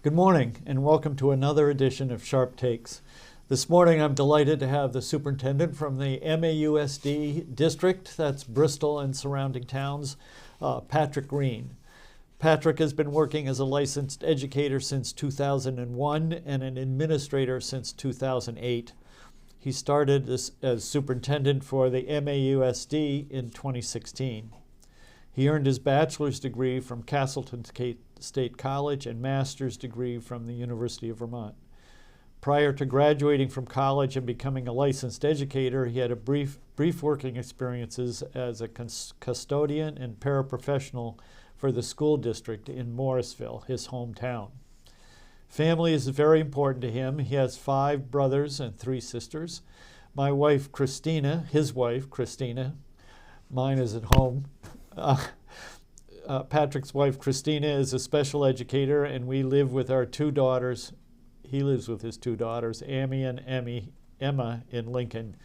Good morning and welcome to another edition of Sharpe Takes. This morning I'm delighted to have the superintendent from the MAUSD district, that's Bristol and surrounding towns, Patrick Reen. Patrick has been working as a licensed educator since 2001 and an administrator since 2008. He started as superintendent for the MAUSD in 2016. He earned his bachelor's degree from Castleton State College and master's degree from the University of Vermont. Prior to graduating from college and becoming a licensed educator, he had a brief working experiences as a custodian and paraprofessional for the school district in Morrisville, his hometown. Family is very important to him. He has 5 brothers and 3 sisters. My wife, Christina, his wife, Christina, mine is at home. Patrick's wife, Christina, is a special educator, and we live with our 2 daughters. He lives with his 2 daughters, Amy and Emma, in Lincoln.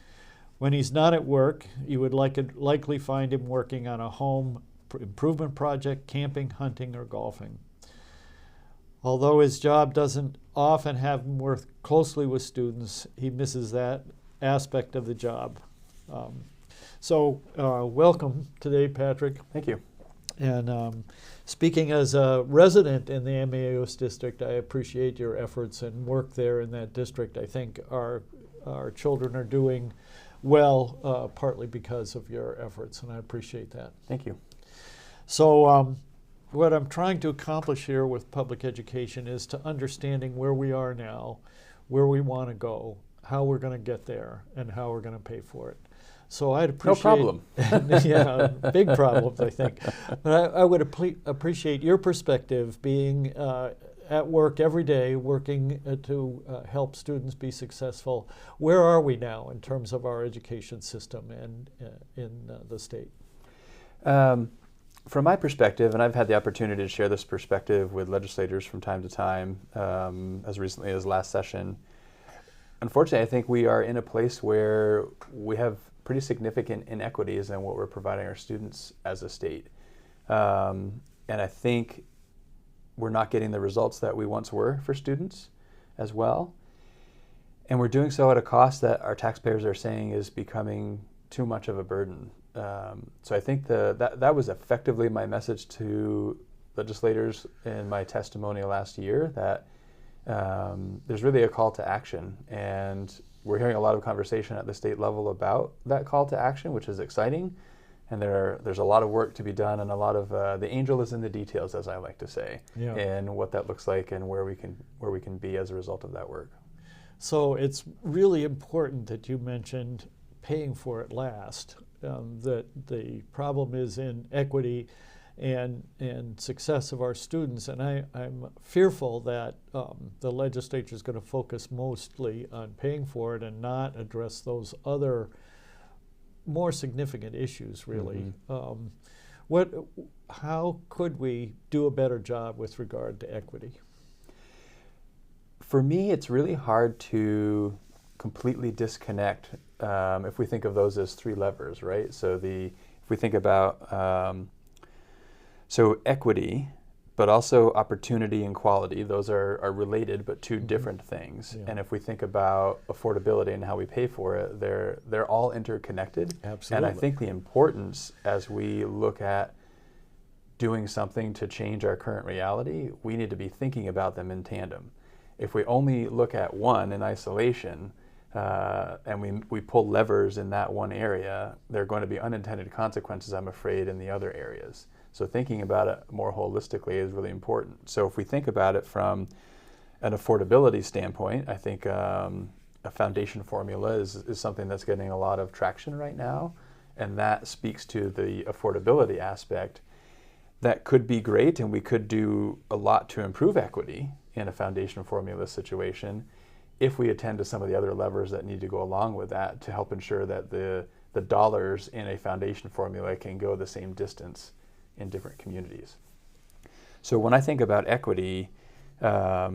When he's not at work, you would likely find him working on a home improvement project, camping, hunting, or golfing. Although his job doesn't often have him work closely with students, he misses that aspect of the job. So welcome today, Patrick. Thank you. And speaking as a resident in the MAUS district, I appreciate your efforts and work there in that district. I think our children are doing well, partly because of your efforts, and I appreciate that. Thank you. So what I'm trying to accomplish here with public education is to understanding where we are now, where we want to go, how we're going to get there, and how we're going to pay for it. So I'd appreciate— No problem. Yeah, big problems, I think. But I would appreciate your perspective, being at work every day, working to help students be successful. Where are we now in terms of our education system and in the state? From my perspective, and I've had the opportunity to share this perspective with legislators from time to time, as recently as last session, unfortunately, I think we are in a place where we have pretty significant inequities in what we're providing our students as a state. And I think we're not getting the results that we once were for students as well. And we're doing so at a cost that our taxpayers are saying is becoming too much of a burden. So I think that was effectively my message to legislators in my testimony last year, that there's really a call to action. And we're hearing a lot of conversation at the state level about that call to action, which is exciting. And there's a lot of work to be done, and a lot of the angel is in the details, as I like to say, yeah, and what that looks like and where we can be as a result of that work. So it's really important that you mentioned paying for it last. That the problem is in equity and success of our students, and I'm fearful that the legislature is going to focus mostly on paying for it and not address those other more significant issues, really. Mm-hmm. How could we do a better job with regard to equity? For me, it's really hard to completely disconnect if we think of those as 3 levers, right? So if we think about so equity, but also opportunity and quality, those are related but 2 different things. Yeah. And if we think about affordability and how we pay for it, they're all interconnected. Absolutely. And I think the importance, as we look at doing something to change our current reality, we need to be thinking about them in tandem. If we only look at one in isolation, and we pull levers in that one area, there are going to be unintended consequences, I'm afraid, in the other areas. So thinking about it more holistically is really important. So if we think about it from an affordability standpoint, I think a foundation formula is something that's getting a lot of traction right now, and that speaks to the affordability aspect. That could be great, and we could do a lot to improve equity in a foundation formula situation if we attend to some of the other levers that need to go along with that to help ensure that the dollars in a foundation formula can go the same distance in different communities. So when I think about equity, I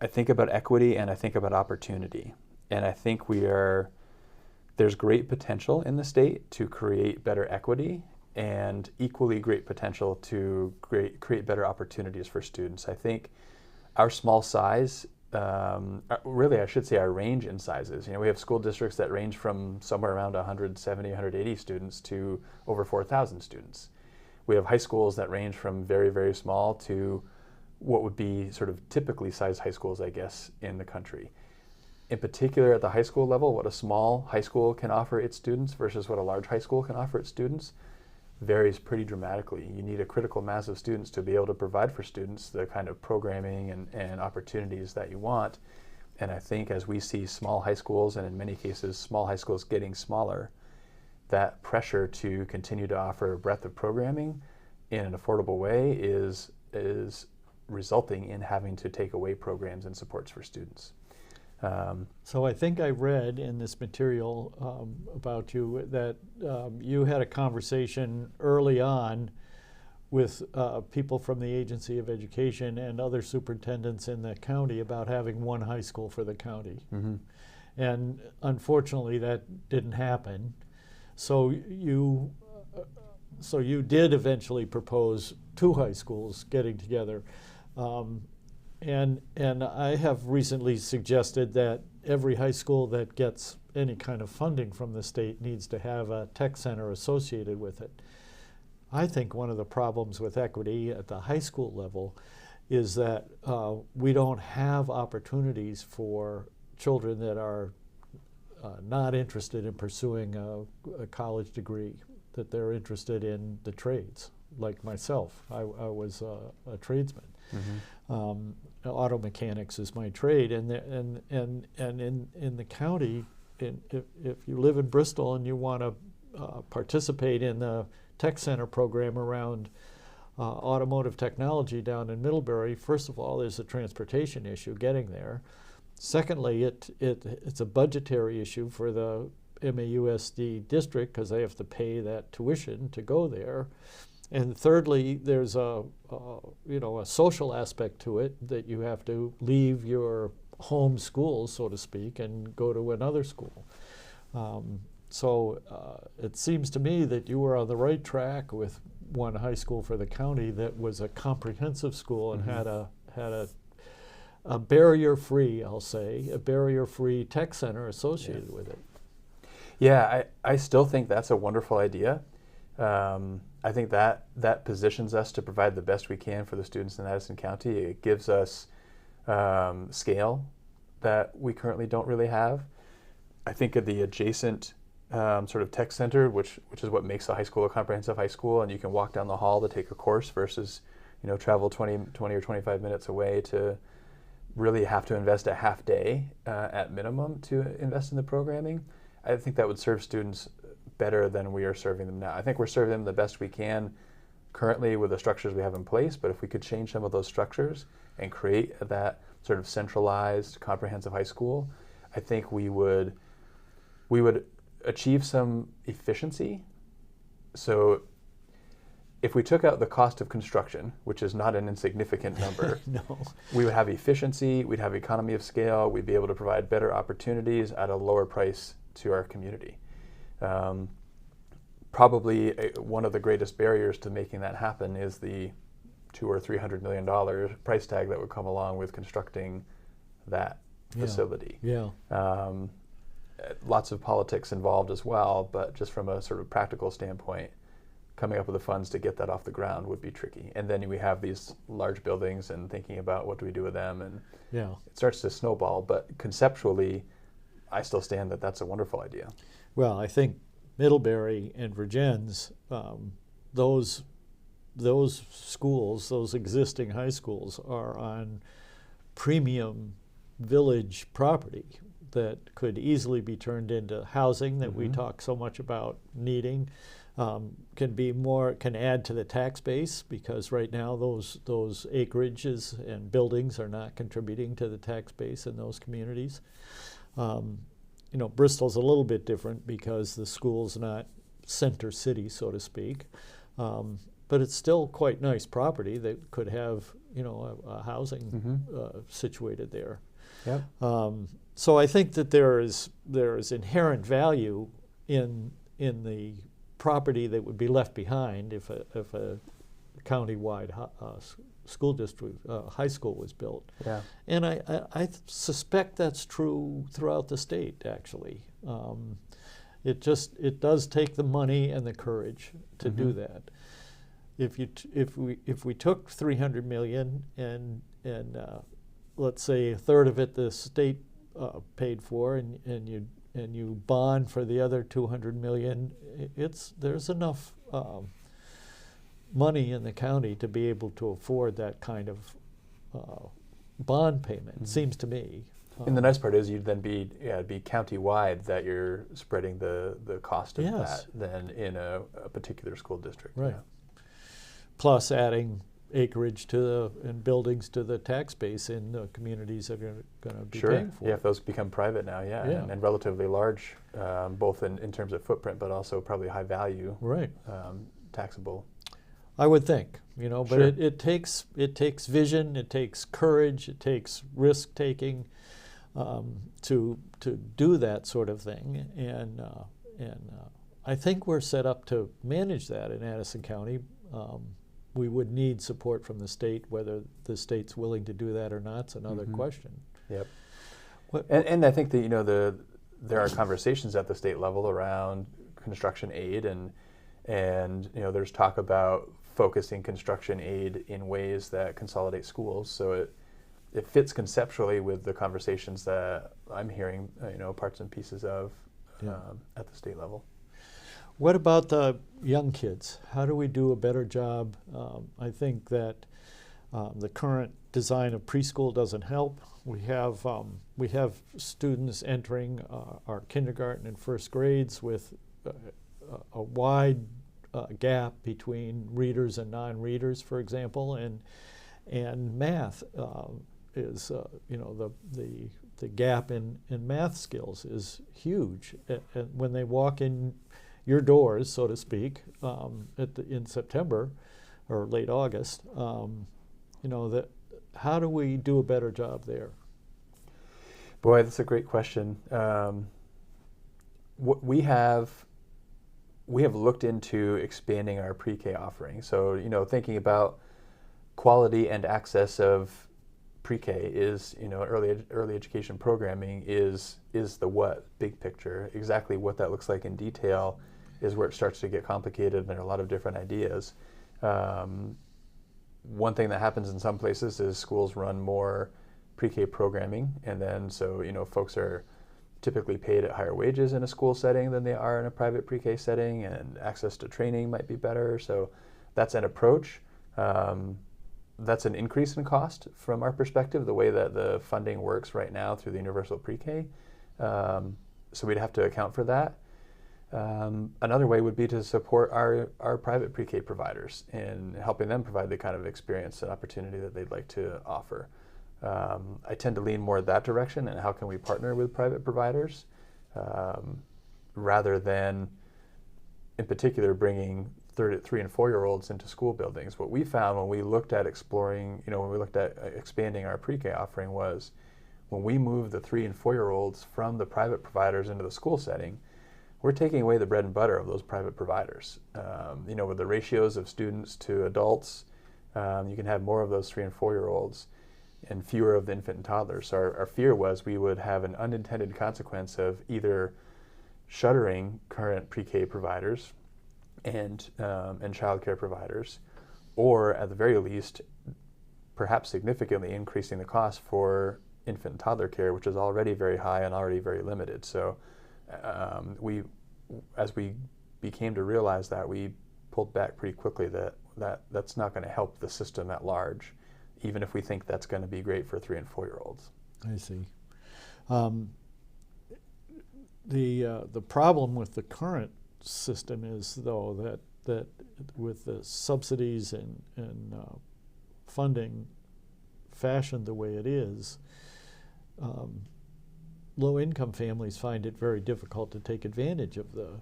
think about equity and I think about opportunity. And I think there's great potential in the state to create better equity and equally great potential to create better opportunities for students. I think our small size, really I should say our range in sizes. We have school districts that range from somewhere around 170, 180 students to over 4,000 students. We have high schools that range from very, very small to what would be sort of typically sized high schools, I guess, in the country. In particular, at the high school level, what a small high school can offer its students versus what a large high school can offer its students varies pretty dramatically. You need a critical mass of students to be able to provide for students the kind of programming and opportunities that you want. And I think as we see small high schools, and in many cases small high schools getting smaller, that pressure to continue to offer a breadth of programming in an affordable way is resulting in having to take away programs and supports for students. So I think I read in this material about you that you had a conversation early on with people from the Agency of Education and other superintendents in the county about having one high school for the county. Mm-hmm. And unfortunately that didn't happen. So you did eventually propose two high schools getting together. And I have recently suggested that every high school that gets any kind of funding from the state needs to have a tech center associated with it. I think one of the problems with equity at the high school level is that we don't have opportunities for children that are not interested in pursuing a college degree, that they're interested in the trades, like myself. I was a tradesman. Mm-hmm. Auto mechanics is my trade, and in the county, if you live in Bristol and you want to participate in the tech center program around automotive technology down in Middlebury, first of all, there's a transportation issue getting there. Secondly, it's a budgetary issue for the MAUSD district because they have to pay that tuition to go there. And thirdly, there's a social aspect to it, that you have to leave your home school, so to speak, and go to another school. So it seems to me that you were on the right track with one high school for the county that was a comprehensive school and Mm-hmm. had a barrier-free, I'll say, a barrier-free tech center associated with it. Yeah, I still think that's a wonderful idea. I think that positions us to provide the best we can for the students in Addison County. It gives us scale that we currently don't really have. I think of the adjacent sort of tech center, which is what makes a high school a comprehensive high school, and you can walk down the hall to take a course versus travel 20 or 25 minutes away to really have to invest a half day at minimum to invest in the programming. I think that would serve students better than we are serving them now. I think we're serving them the best we can currently with the structures we have in place, but if we could change some of those structures and create that sort of centralized comprehensive high school, I think we would achieve some efficiency. So if we took out the cost of construction, which is not an insignificant number, No. we would have efficiency, we'd have economy of scale, we'd be able to provide better opportunities at a lower price to our community. Probably one of the greatest barriers to making that happen is the $200 or $300 million price tag that would come along with constructing that facility. Yeah. Lots of politics involved as well, but just from a sort of practical standpoint, coming up with the funds to get that off the ground would be tricky. And then we have these large buildings and thinking about what do we do with them, and it starts to snowball. But conceptually, I still stand that that's a wonderful idea. Well, I think Middlebury and Virgins, those schools, those existing high schools, are on premium village property that could easily be turned into housing that we talk so much about needing. Can add to the tax base, because right now those acreages and buildings are not contributing to the tax base in those communities. Bristol's a little bit different because the school's not center city, so to speak, but it's still quite nice property that could have a housing situated there. Yep. So I think that there is inherent value in the property that would be left behind if a county-wide school district, high school was built. Yeah. And I suspect that's true throughout the state, actually. It does take the money and the courage to do that. If we took $300 million and let's say a third of it the state paid for, and you bond for the other $200 million, there's enough money in the county to be able to afford that kind of bond payment. Seems to me. And the nice part is you'd then be it'd be county-wide that you're spreading the cost of that than in a particular school district. Right. Yeah. Plus adding acreage and buildings to the tax base in the communities that are going to be paying for. Yeah, if those become private now, and relatively large, both in terms of footprint, but also probably high value, taxable. I would think, but it takes vision, it takes courage, it takes risk taking to do that sort of thing, and I think we're set up to manage that in Addison County. We would need support from the state. Whether the state's willing to do that or not is another question. Yep. And I think that there are conversations at the state level around construction aid, and there's talk about focusing construction aid in ways that consolidate schools. So it fits conceptually with the conversations that I'm hearing, parts and pieces of at the state level. What about the young kids? How do we do a better job? I think that the current design of preschool doesn't help. We have students entering our kindergarten and first grades with a wide gap between readers and non-readers, for example, and math is the gap in math skills is huge. And when they walk in your doors, so to speak, in September or late August, how do we do a better job there? Boy, that's a great question. We have looked into expanding our pre-K offering. So, thinking about quality and access of pre-K is, early education programming is the what, big picture. Exactly what that looks like in detail is where it starts to get complicated, and there are a lot of different ideas. One thing that happens in some places is schools run more pre-K programming, and then folks are typically paid at higher wages in a school setting than they are in a private pre-K setting, and access to training might be better. So that's an approach. That's an increase in cost from our perspective, the way that the funding works right now through the universal pre-K. So we'd have to account for that. Another way would be to support our private pre-K providers in helping them provide the kind of experience and opportunity that they'd like to offer. I tend to lean more that direction, and how can we partner with private providers rather than, in particular, bringing 3 and 4-year-olds into school buildings. What we found when we looked at expanding our pre-K offering was when we moved the 3 and 4-year-olds from the private providers into the school setting, we're taking away the bread and butter of those private providers. With the ratios of students to adults, you can have more of those 3 and 4-year-olds and fewer of the infant and toddlers. So our fear was we would have an unintended consequence of either shuttering current pre-K providers and child care providers, or at the very least, perhaps significantly increasing the cost for infant and toddler care, which is already very high and already very limited. So as we became to realize that, we pulled back pretty quickly that's not going to help the system at large, even if we think that's going to be great for 3 and 4-year-olds. I see. The problem with the current system is, though, that with the subsidies and funding fashioned the way it is, low-income families find it very difficult to take advantage of that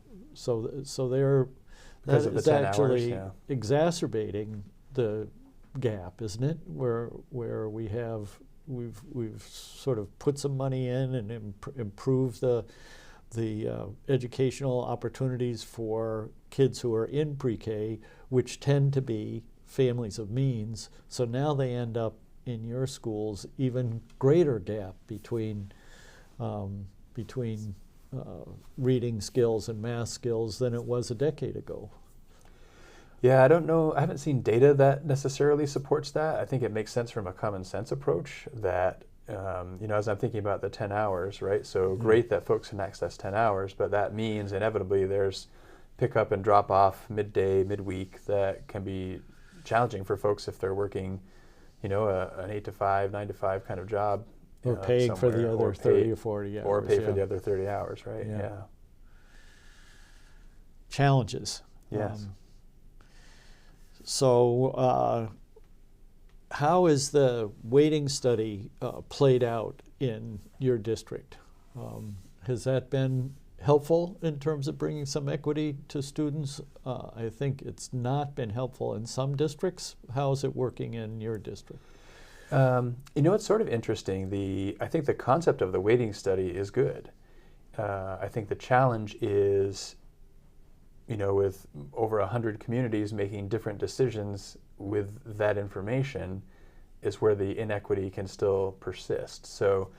is actually exacerbating the gap, isn't it? Where we've sort of put some money in and improved the educational opportunities for kids who are in pre-K, which tend to be families of means. So now they end up in your schools even greater gap between reading skills and math skills than it was a decade ago. Yeah, I don't know. I haven't seen data that necessarily supports that. I think it makes sense from a common sense approach that, as I'm thinking about the 10 hours, right? So great that folks can access 10 hours, but that means inevitably there's pick up and drop off midday, midweek that can be challenging for folks if they're working, an 8 to 5, 9 to 5 kind of job. Or paying for the other 30 or 40 hours. Or pay for the other 30 hours, right? Yeah. Challenges. Yes. So how is the weighting study played out in your district? Has that been helpful in terms of bringing some equity to students? I think it's not been helpful in some districts. How is it working in your district? It's sort of interesting. I think the concept of the weighting study is good. I think the challenge is, with over 100 communities making different decisions with that information, is where the inequity can still persist. So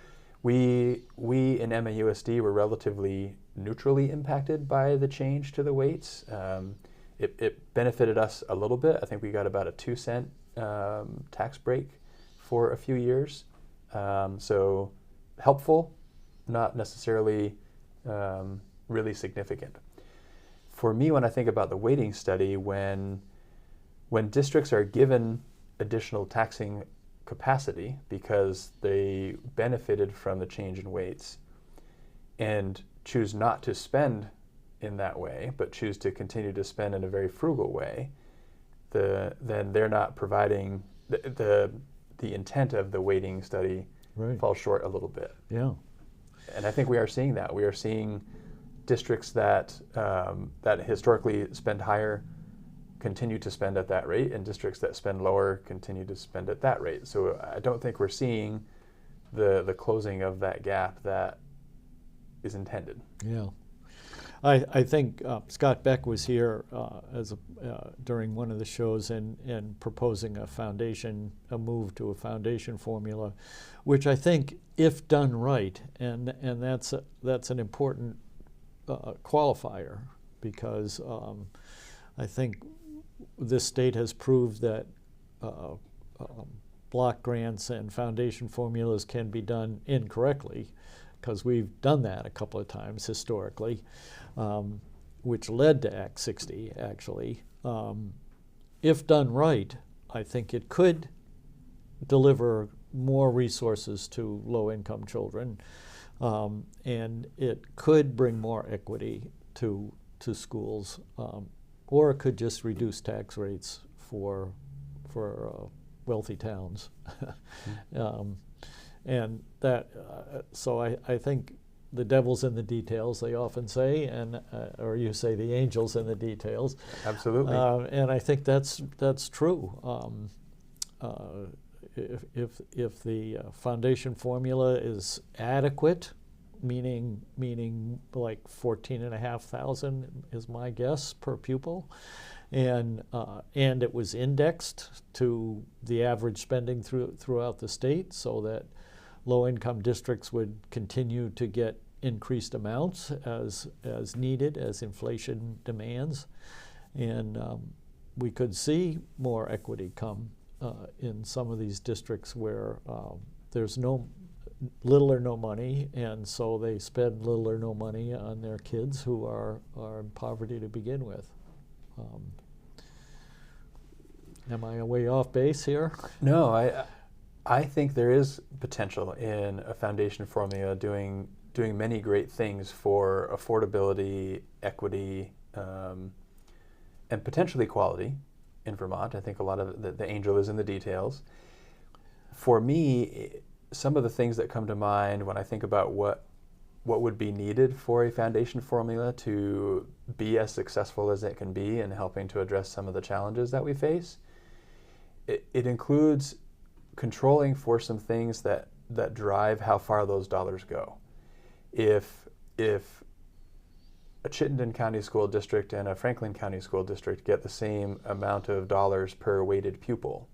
we in MAUSD were relatively neutrally impacted by the change to the weights. It benefited us a little bit. I think we got about a 2-cent tax break for a few years. So helpful, not necessarily really significant. For me, when I think about the weighting study, when districts are given additional taxing capacity because they benefited from the change in weights and choose not to spend in that way, but choose to continue to spend in a very frugal way, then they're not providing the intent of the weighting study falls short a little bit. Yeah. And I think we are seeing that. We are seeing districts that historically spend higher continue to spend at that rate, and districts that spend lower continue to spend at that rate. So I don't think we're seeing the closing of that gap that is intended. Yeah. I think Scott Beck was here during one of the shows and proposing a move to a foundation formula, which I think, if done right, and that's an important qualifier, because I think this state has proved that block grants and foundation formulas can be done incorrectly, because we've done that a couple of times historically, which led to Act 60, actually. If done right, I think it could deliver more resources to low-income children, and it could bring more equity to schools, or it could just reduce tax rates for wealthy towns. And that, so I think the devil's in the details, they often say, and or you say the angel's in the details. Absolutely. And I think that's true. If the foundation formula is adequate, meaning like $14,500 is my guess per pupil, and it was indexed to the average spending throughout the state, so that low-income districts would continue to get increased amounts as needed, as inflation demands, and we could see more equity come in some of these districts where there's little or no money, and so they spend little or no money on their kids who are in poverty to begin with. Am I way off base here? No, I think there is potential in a foundation formula doing many great things for affordability, equity, and potentially quality in Vermont. I think a lot of the angel is in the details. For me, some of the things that come to mind when I think about what would be needed for a foundation formula to be as successful as it can be in helping to address some of the challenges that we face, it includes controlling for some things that drive how far those dollars go. If a Chittenden County School District and a Franklin County School District get the same amount of dollars per weighted pupil,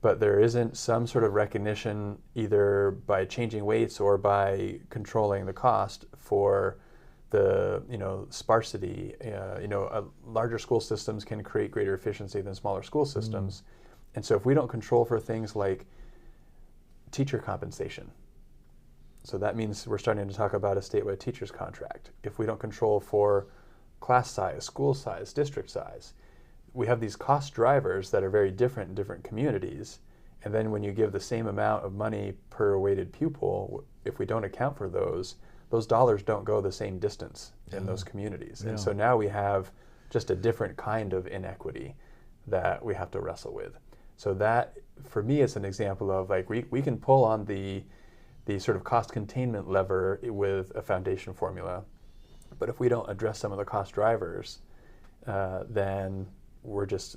but there isn't some sort of recognition either by changing weights or by controlling the cost for the sparsity. Larger school systems can create greater efficiency than smaller school systems. And so if we don't control for things like teacher compensation, so that means we're starting to talk about a statewide teacher's contract. If we don't control for class size, school size, district size, we have these cost drivers that are very different in different communities. And then when you give the same amount of money per weighted pupil, if we don't account for those dollars don't go the same distance in those communities. And so now we have just a different kind of inequity that we have to wrestle with. So that, for me, is an example of like we can pull on the sort of cost containment lever with a foundation formula, but if we don't address some of the cost drivers, then we're just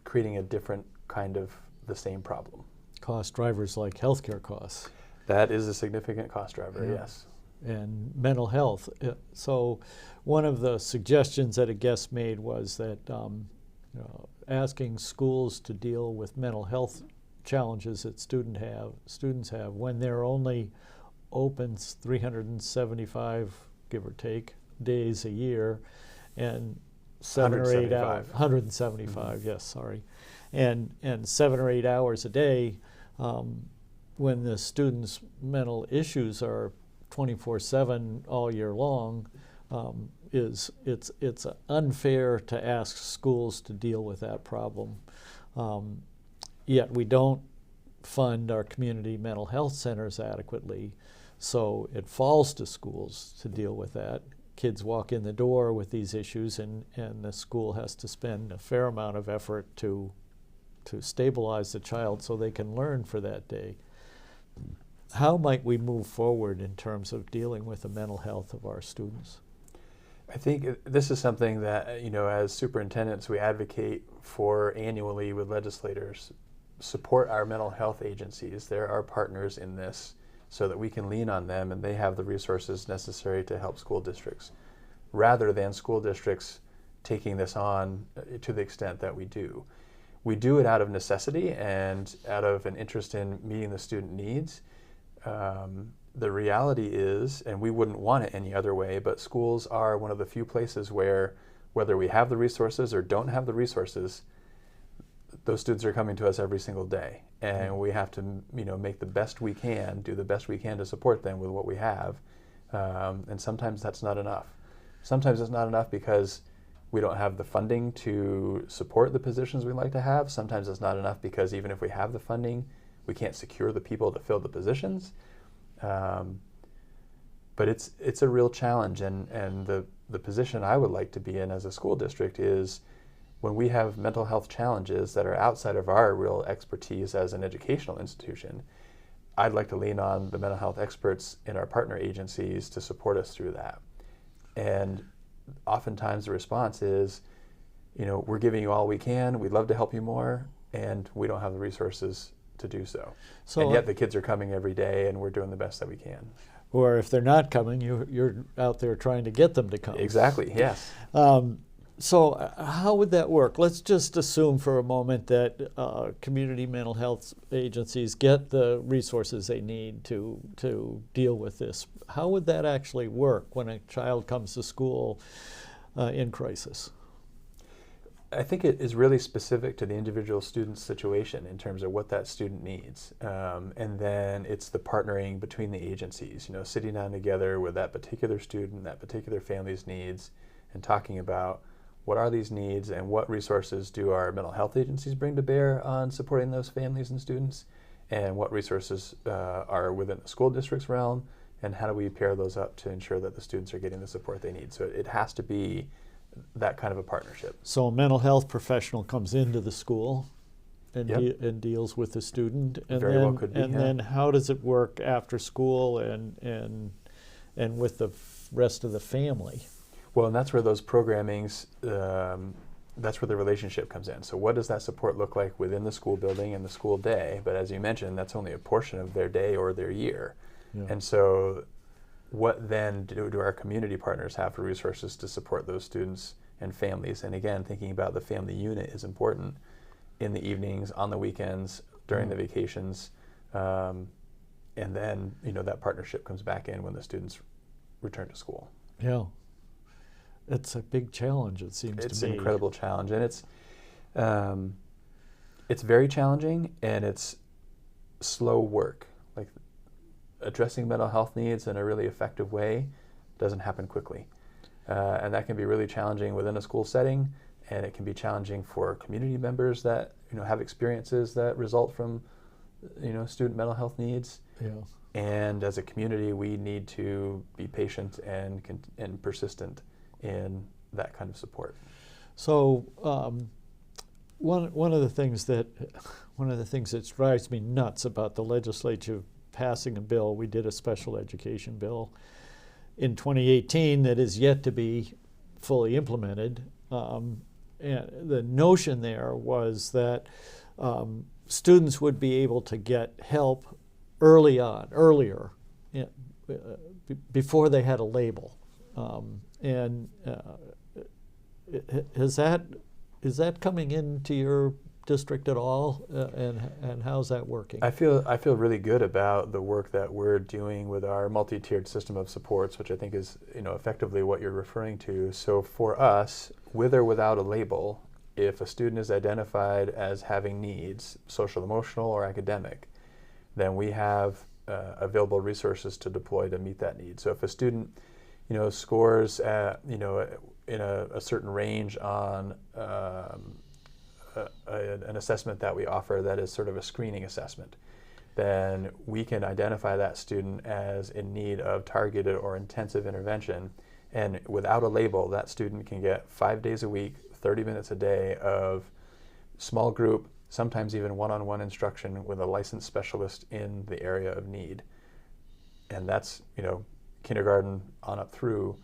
creating a different kind of the same problem. Cost drivers like healthcare costs. That is a significant cost driver, yes. And mental health. So one of the suggestions that a guest made was that asking schools to deal with mental health challenges that students have when they're only open 375, give or take, days a year, and 7 or 8 hours. 175, yes, sorry, and 7 or 8 hours a day, when the students' mental issues are 24/7 all year long, it's unfair to ask schools to deal with that problem. Yet we don't fund our community mental health centers adequately, so it falls to schools to deal with that. Kids walk in the door with these issues, and the school has to spend a fair amount of effort to stabilize the child so they can learn for that day. How might we move forward in terms of dealing with the mental health of our students? I think this is something that, as superintendents, we advocate for annually with legislators. Support our mental health agencies. They're our partners in this, so that we can lean on them and they have the resources necessary to help school districts, rather than school districts taking this on to the extent that we do. We do it out of necessity and out of an interest in meeting the student needs. The reality is, and we wouldn't want it any other way, but schools are one of the few places where, whether we have the resources or don't have the resources, those students are coming to us every single day, and we have to, make the best we can, do the best we can to support them with what we have, and sometimes that's not enough. Sometimes it's not enough because we don't have the funding to support the positions we'd like to have. Sometimes it's not enough because even if we have the funding, we can't secure the people to fill the positions. But it's a real challenge, and the position I would like to be in as a school district is when we have mental health challenges that are outside of our real expertise as an educational institution, I'd like to lean on the mental health experts in our partner agencies to support us through that. And oftentimes the response is, we're giving you all we can, we'd love to help you more, and we don't have the resources to do so. And yet the kids are coming every day and we're doing the best that we can. Or if they're not coming, you're out there trying to get them to come. Exactly, yes. So how would that work? Let's just assume for a moment that community mental health agencies get the resources they need to deal with this. How would that actually work when a child comes to school in crisis? I think it is really specific to the individual student's situation in terms of what that student needs. And then it's the partnering between the agencies, sitting down together with that particular student, that particular family's needs, and talking about what are these needs and what resources do our mental health agencies bring to bear on supporting those families and students, and what resources are within the school district's realm, and how do we pair those up to ensure that the students are getting the support they need. So it has to be that kind of a partnership. So a mental health professional comes into the school and, and deals with the student, and Very well could be, and then how does it work after school and with the rest of the family? Well, and that's where those programmings, that's where the relationship comes in. So what does that support look like within the school building and the school day? But as you mentioned, that's only a portion of their day or their year. Yeah. And so what then do our community partners have for resources to support those students and families? And again, thinking about the family unit is important in the evenings, on the weekends, during the vacations, and then that partnership comes back in when the students return to school. Yeah, it's a big challenge. It seems to me. It's an incredible challenge, and it's very challenging, and it's slow work. Like addressing mental health needs in a really effective way doesn't happen quickly, and that can be really challenging within a school setting, and it can be challenging for community members that have experiences that result from student mental health needs. Yeah. And as a community, we need to be patient and persistent in that kind of support. So one of the things that drives me nuts about the legislature passing a bill, we did a special education bill in 2018 that is yet to be fully implemented. And the notion there was that students would be able to get help earlier, before they had a label. Is that coming into your district at all, and how's that working? I feel really good about the work that we're doing with our multi-tiered system of supports, which I think is effectively what you're referring to. So for us, with or without a label, if a student is identified as having needs, social, emotional, or academic, then we have available resources to deploy to meet that need. So if a student, scores at, in a certain range on an assessment that we offer that is sort of a screening assessment, then we can identify that student as in need of targeted or intensive intervention. And without a label, that student can get 5 days a week, 30 minutes a day of small group, sometimes even one-on-one instruction with a licensed specialist in the area of need. And that's, kindergarten on up through,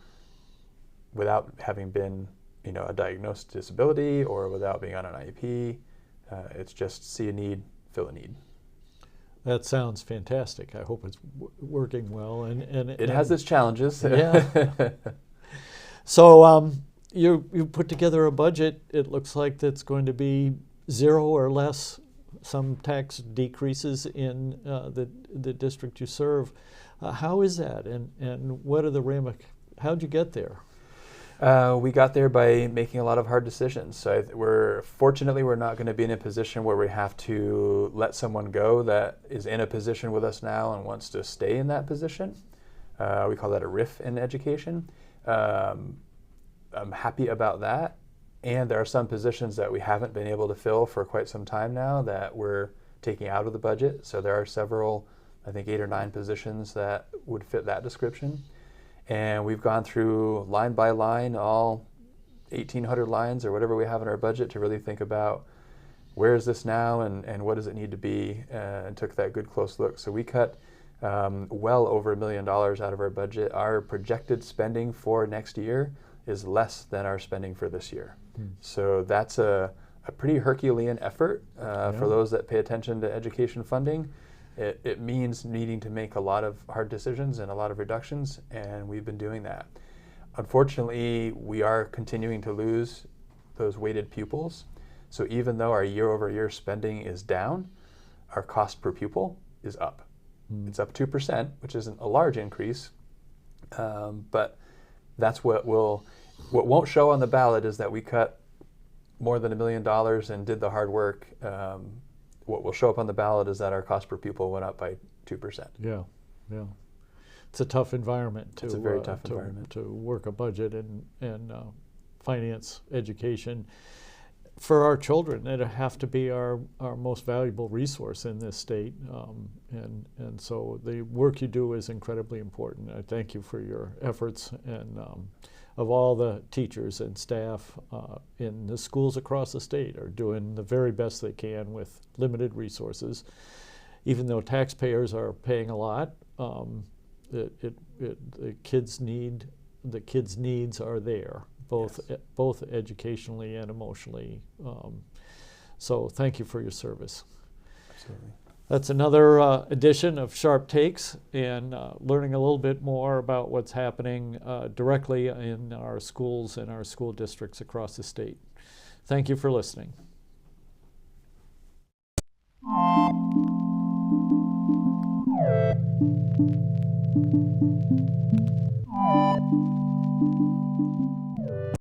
without having been, a diagnosed disability or without being on an IEP. It's just see a need, fill a need. That sounds fantastic. I hope it's working well. And it has its challenges. Yeah. So you put together a budget. It looks like that's going to be 0 or less, some tax decreases in the district you serve. How is that, and what are the how'd you get there? We got there by making a lot of hard decisions. So fortunately we're not going to be in a position where we have to let someone go that is in a position with us now and wants to stay in that position. We call that a RIF in education. I'm happy about that. And there are some positions that we haven't been able to fill for quite some time now that we're taking out of the budget. So there are several, I think 8 or 9 positions that would fit that description. And we've gone through line by line, all 1,800 lines or whatever we have in our budget, to really think about where is this now and what does it need to be, and took that good close look. So we cut well over $1 million out of our budget. Our projected spending for next year is less than our spending for this year. So that's a pretty Herculean effort for those that pay attention to education funding. It means needing to make a lot of hard decisions and a lot of reductions, and we've been doing that. Unfortunately, we are continuing to lose those weighted pupils. So even though our year-over-year spending is down, our cost per pupil is up. It's up 2%, which isn't a large increase, but that's what won't show on the ballot is that we cut more than $1 million and did the hard work. What will show up on the ballot is that our cost per pupil went up by 2%. Yeah. It's a tough environment It's a very tough environment to work a budget and finance education. For our children, it have to be our most valuable resource in this state, and so the work you do is incredibly important. I thank you for your efforts, and of all the teachers and staff in the schools across the state are doing the very best they can with limited resources. Even though taxpayers are paying a lot, the kids' needs are there. Both educationally and emotionally. So thank you for your service. Absolutely. That's another edition of Sharpe Takes, and learning a little bit more about what's happening directly in our schools and our school districts across the state. Thank you for listening.